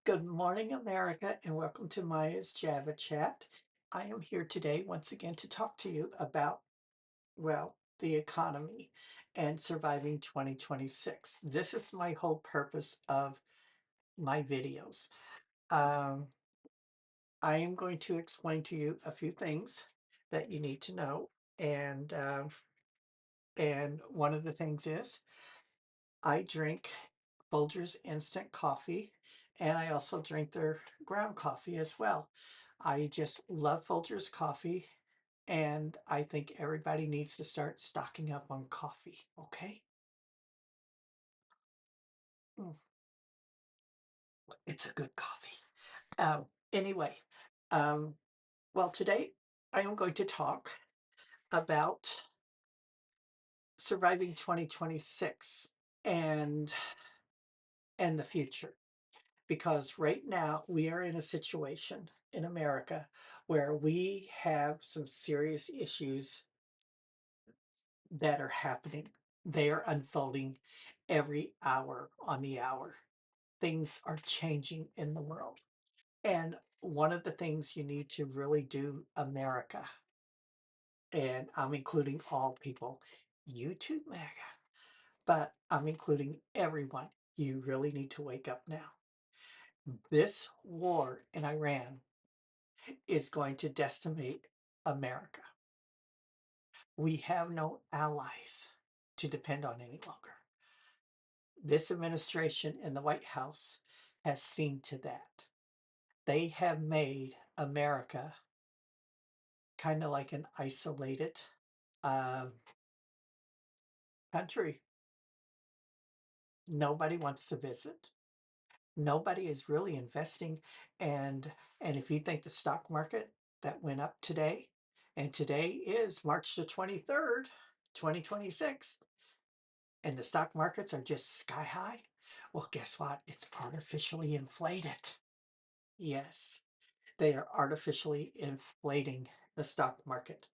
Good morning, America, and welcome to Maya's Java Chat. I am here today once again to talk to you about, well, the economy and surviving 2026. This is my whole purpose of my videos. Um, I am going to explain to you a few things that you need to know, and one of the things is I drink Folgers instant coffee, and I also drink their ground coffee as well. I just love Folgers coffee, and I think everybody needs to start stocking up on coffee, okay? Mm, it's a good coffee. Anyway, um, well, today I am going to talk about surviving 2026 and the future. Because right now we are in a situation in America where we have some serious issues that are happening. They are unfolding every hour on the hour. Things are changing in the world. And one of the things you need to really do, America, and I'm including all people, YouTube MAGA, but I'm including everyone. You really need to wake up now. This war in Iran is going to decimate America. We have no allies to depend on any longer. This administration in the White House has seen to that. They have made America kind of like an isolated um, country. Nobody wants to visit. Nobody is really investing. And if you think the stock market that went up today, and today is March the 23rd, 2026, and the stock markets are just sky high, well, guess what? It's artificially inflated. Yes, they are artificially inflating the stock market.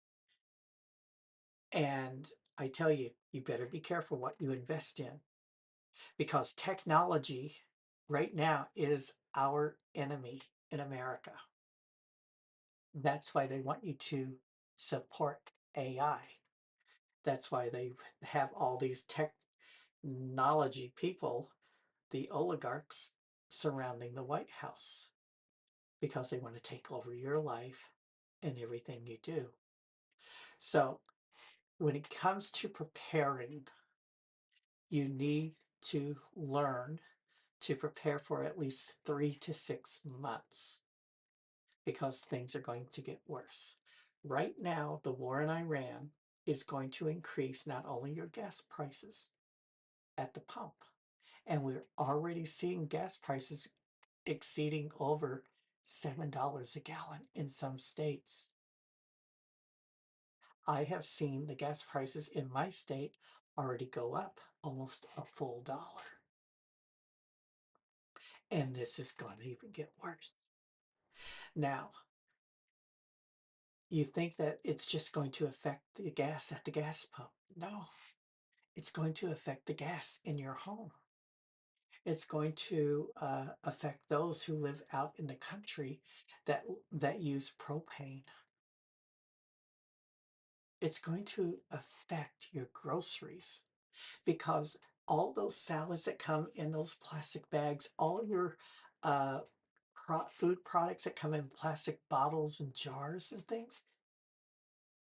And I tell you, you better be careful what you invest in because technology right now is our enemy in America. That's why they want you to support AI. That's why they have all these technology people, the oligarchs, surrounding the White House because they want to take over your life and everything you do. So when it comes to preparing, you need to learn to prepare for at least 3 to 6 months because things are going to get worse. Right now, the war in Iran is going to increase not only your gas prices at the pump, and we're already seeing gas prices exceeding over $7 a gallon in some states. I have seen the gas prices in my state already go up almost a full dollar. And this is going to even get worse. Now, you think that it's just going to affect the gas at the gas pump. No, it's going to affect the gas in your home. It's going to affect those who live out in the country that use propane. It's going to affect your groceries because all those salads that come in those plastic bags, all your uh, food products that come in plastic bottles and jars and things,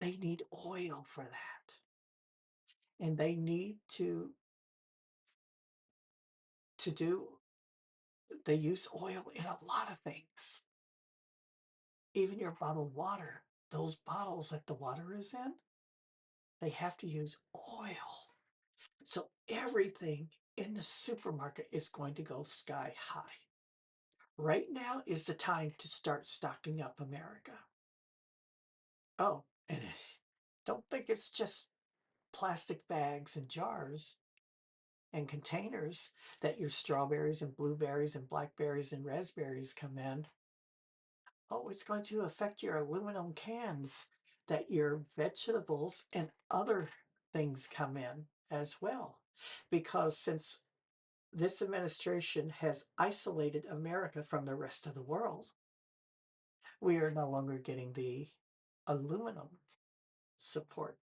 they need oil for that. And they need to do, they use oil in a lot of things. Even your bottled water, those bottles that the water is in, they have to use oil. So everything in the supermarket is going to go sky high. Right now is the time to start stocking up America. Oh, and don't think it's just plastic bags and jars and containers that your strawberries and blueberries and blackberries and raspberries come in. Oh, it's going to affect your aluminum cans that your vegetables and other things come in as well. Because since this administration has isolated America from the rest of the world. We are no longer getting the aluminum support.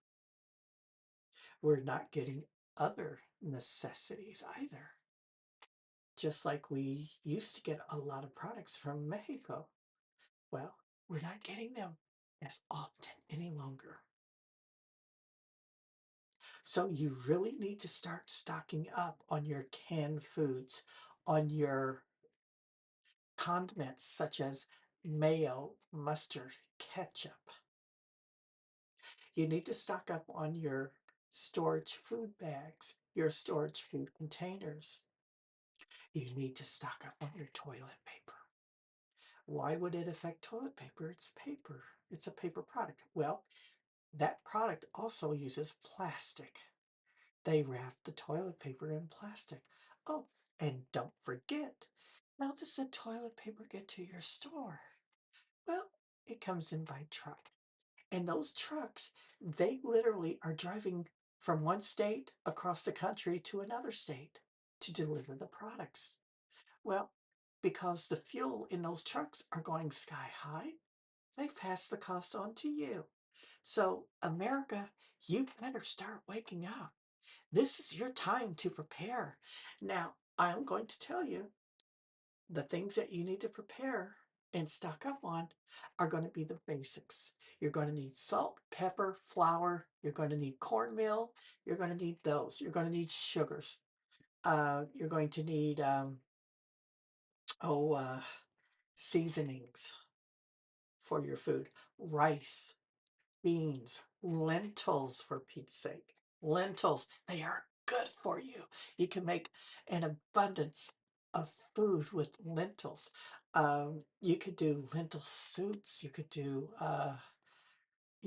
We're not getting other necessities either. Just like we used to get a lot of products from Mexico. Well, we're not getting them as often any longer. So you really need to start stocking up on your canned foods, on your condiments such as mayo, mustard, ketchup. You need to stock up on your storage food bags, your storage food containers. You need to stock up on your toilet paper. Why would it affect toilet paper? It's paper. It's a paper product. Well, that product also uses plastic. They wrap the toilet paper in plastic. Oh, and don't forget, how does the toilet paper get to your store? Well, it comes in by truck. And those trucks, they literally are driving from one state across the country to another state to deliver the products. Well, because the fuel in those trucks are going sky high, they pass the cost on to you. So, America, you better start waking up. This is your time to prepare. Now, I'm going to tell you the things that you need to prepare and stock up on are going to be the basics. You're going to need salt, pepper, flour. You're going to need cornmeal. You're going to need those. You're going to need sugars. You're going to need, oh, seasonings for your food, rice, beans, lentils, for Pete's sake. Lentils, they are good for you. You can make an abundance of food with lentils. You could do lentil soups. You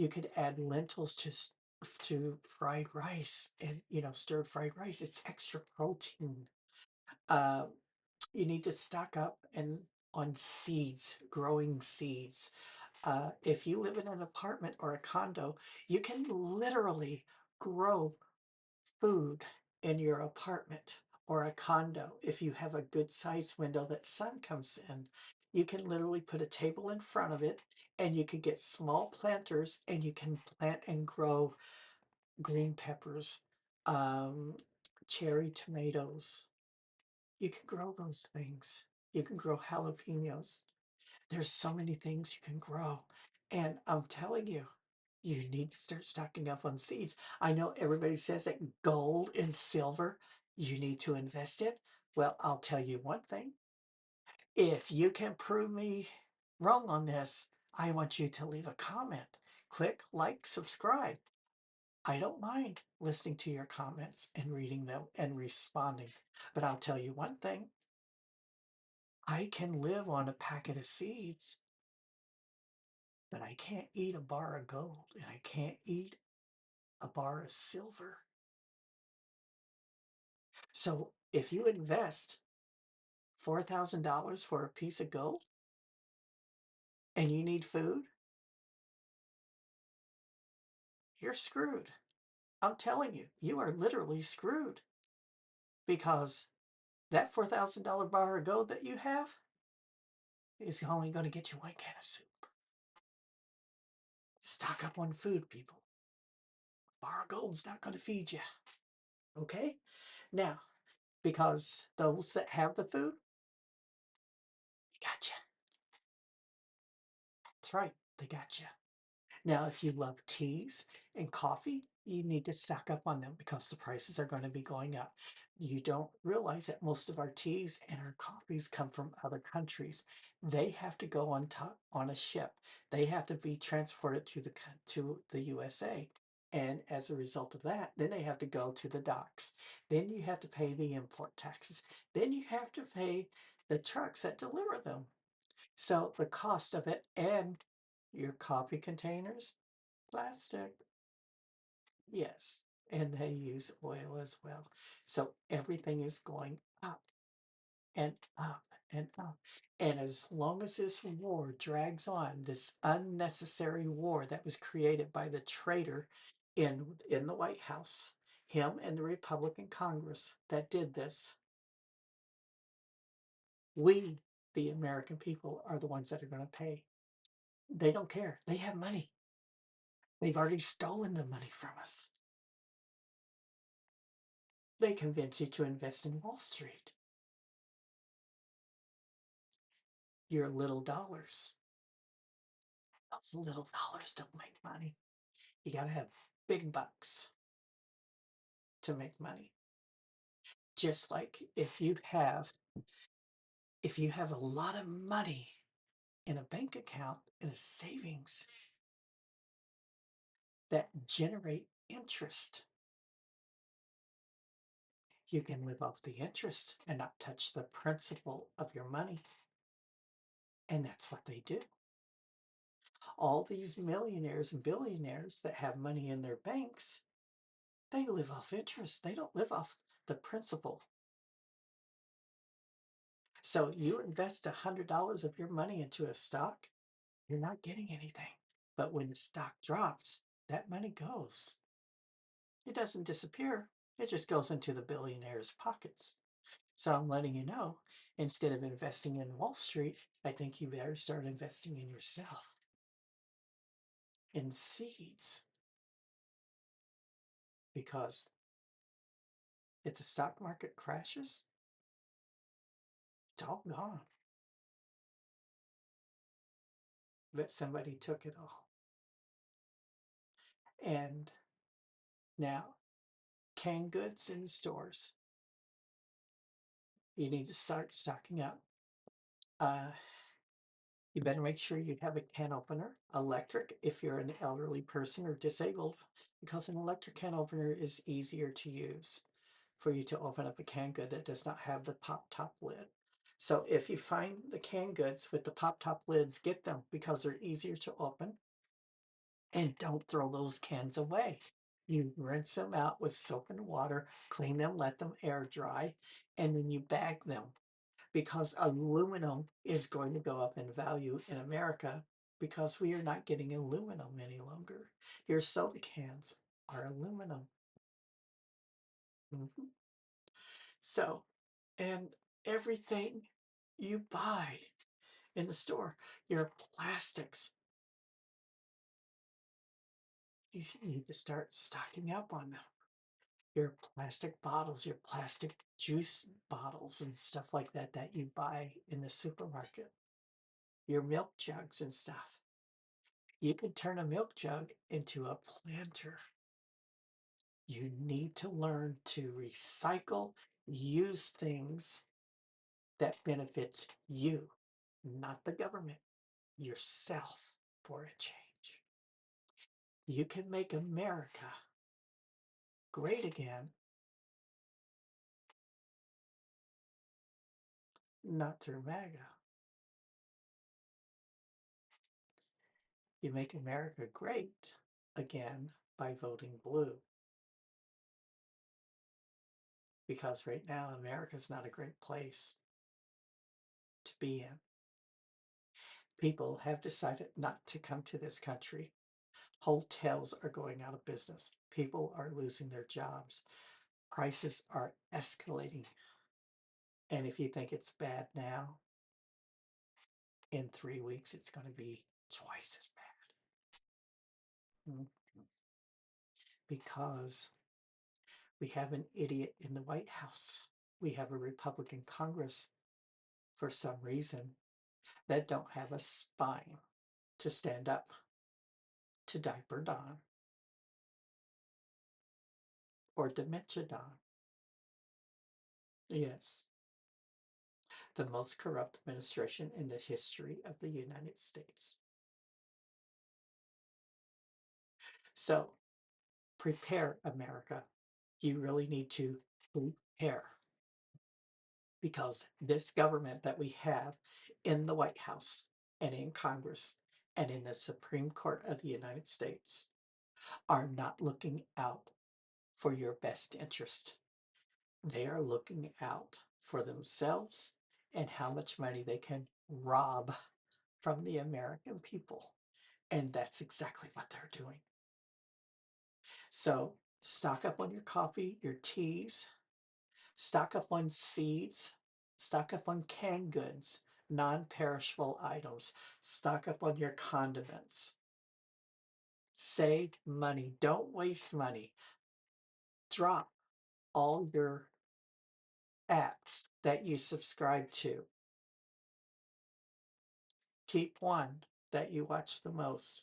could add lentils to fried rice and stir fried rice. It's extra protein. Uh, you need to stock up and on seeds, growing seeds. If you live in an apartment or a condo, you can literally grow food in your apartment or a condo. If you have a good sized window that sun comes in, you can literally put a table in front of it and you can get small planters and you can plant and grow green peppers, um, cherry tomatoes. You can grow those things. You can grow jalapenos. There's so many things you can grow. And I'm telling you, you need to start stocking up on seeds. I know everybody says that gold and silver you need to invest in. Well, I'll tell you one thing. If you can prove me wrong on this, I want you to leave a comment. Click like, subscribe. I don't mind listening to your comments and reading them and responding. But I'll tell you one thing. I can live on a packet of seeds, but I can't eat a bar of gold and I can't eat a bar of silver. So if you invest $4,000 for a piece of gold and you need food, you're screwed. I'm telling you, you are literally screwed because that $4,000 bar of gold that you have is only going to get you one can of soup. Stock up on food, people. A bar of gold's not going to feed you. Okay? Now, because those that have the food, gotcha. That's right, they gotcha. Now, if you love teas and coffee, you need to stock up on them because the prices are going to be going up. You don't realize that most of our teas and our coffees come from other countries. They have to go on top on a ship. They have to be transported to the USA. And as a result of that, then they have to go to the docks. Then you have to pay the import taxes. Then you have to pay the trucks that deliver them. So the cost of it and your coffee containers, plastic, yes, and they use oil as well. So everything is going up and up and up. And as long as this war drags on, this unnecessary war that was created by the traitor in the White House, him and the Republican Congress that did this, We, the American people, are the ones that are going to pay. They don't care. They have money. They've already stolen the money from us. They convince you to invest in Wall Street. Your little dollars. Those little dollars don't make money. You got to have big bucks to make money. Just like if you have a lot of money in a bank account in a savings that generate interest, you can live off the interest and not touch the principal of your money. And that's what they do. All these millionaires and billionaires that have money in their banks, they live off interest. They don't live off the principal. So you invest $100 of your money into a stock, you're not getting anything. But when the stock drops, that money goes. It doesn't disappear. It just goes into the billionaire's pockets. So I'm letting you know, instead of investing in Wall Street, I think you better start investing in yourself, in seeds, because if the stock market crashes, it's all gone. But somebody took it all. And now, canned goods in stores. You need to start stocking up. Uh, you better make sure you have a can opener, electric, if you're an elderly person or disabled, because an electric can opener is easier to use for you to open up a canned good that does not have the pop top lid. So if you find the canned goods with the pop top lids, get them because they're easier to open. And don't throw those cans away. You rinse them out with soap and water, clean them, let them air dry, and then you bag them because aluminum is going to go up in value in America because we are not getting aluminum any longer. Your soda cans are aluminum. Mhm. So, and everything you buy in the store, your plastics, you need to start stocking up on them. Your plastic bottles, your plastic juice bottles and stuff like that that you buy in the supermarket, your milk jugs and stuff. You can turn a milk jug into a planter. You need to learn to recycle, use things that benefits you, not the government, yourself for a change. You can make America great again, not through MAGA. You make America great again by voting blue. Because right now, America's not a great place to be in. People have decided not to come to this country. Hotels are going out of business. People are losing their jobs. Prices are escalating. And if you think it's bad now, in 3 weeks, it's going to be twice as bad. Because we have an idiot in the White House. We have a Republican Congress, for some reason, that don't have a spine to stand up to Diaper Don or Dementia Don. Yes, the most corrupt administration in the history of the United States. So prepare, America. You really need to prepare because this government that we have in the White House and in Congress and in the Supreme Court of the United States are not looking out for your best interest. They are looking out for themselves and how much money they can rob from the American people. And that's exactly what they're doing. So stock up on your coffee, your teas, stock up on seeds, Stock up on canned goods, non-perishable items. Stock up on your condiments. Save money. Don't waste money. Drop all your apps that you subscribe to. Keep one that you watch the most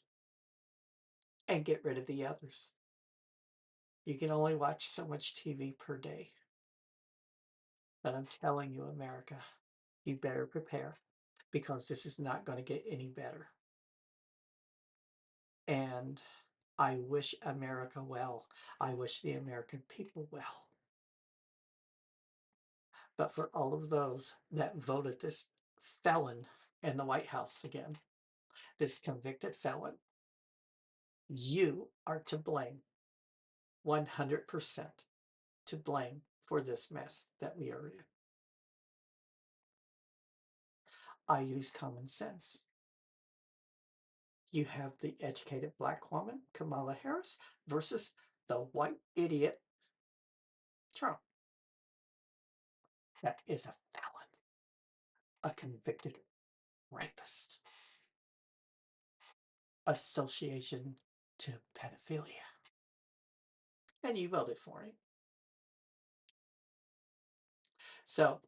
and get rid of the others. You can only watch so much TV per day. But I'm telling you, America, you better prepare because this is not going to get any better. And I wish America well. I wish the American people well. But for all of those that voted this felon in the White House again, this convicted felon, you are to blame, 100% to blame for this mess that we are in. I use common sense. You have the educated black woman, Kamala Harris, versus the white idiot, Trump. That is a felon, a convicted rapist, association to pedophilia. And you voted for him. So,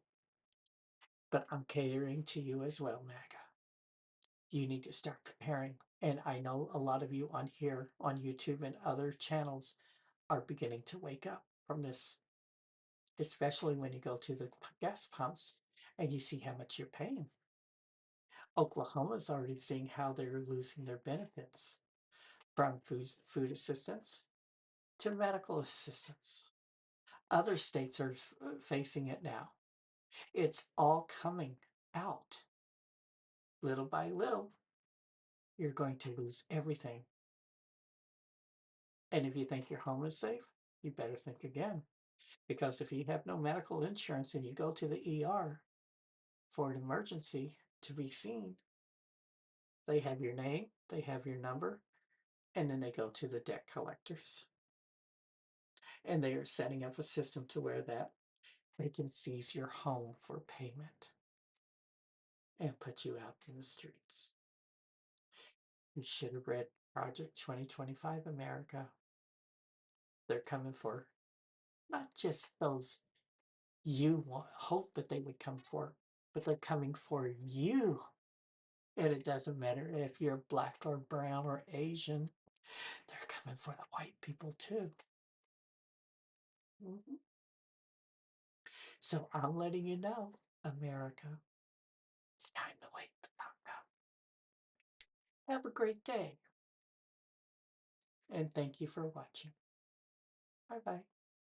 but I'm catering to you as well, MAGA. You need to start preparing. And I know a lot of you on here, on YouTube and other channels, are beginning to wake up from this, especially when you go to the gas pumps and you see how much you're paying. Oklahoma's already seeing how they're losing their benefits from food assistance to medical assistance. Other states are facing it now. It's all coming out. Little by little, you're going to lose everything. And if you think your home is safe, you better think again. Because if you have no medical insurance and you go to the ER for an emergency to be seen, they have your name, they have your number, and then they go to the debt collectors. And they are setting up a system to where that they can seize your home for payment and put you out in the streets. You should have read Project 2025 America. They're coming for not just those you hope that they would come for, but they're coming for you. And it doesn't matter if you're black or brown or Asian, they're coming for the white people too. Mhm. So I'm letting you know, America, it's time to wake the fuck up. Have a great day. And thank you for watching. Bye bye.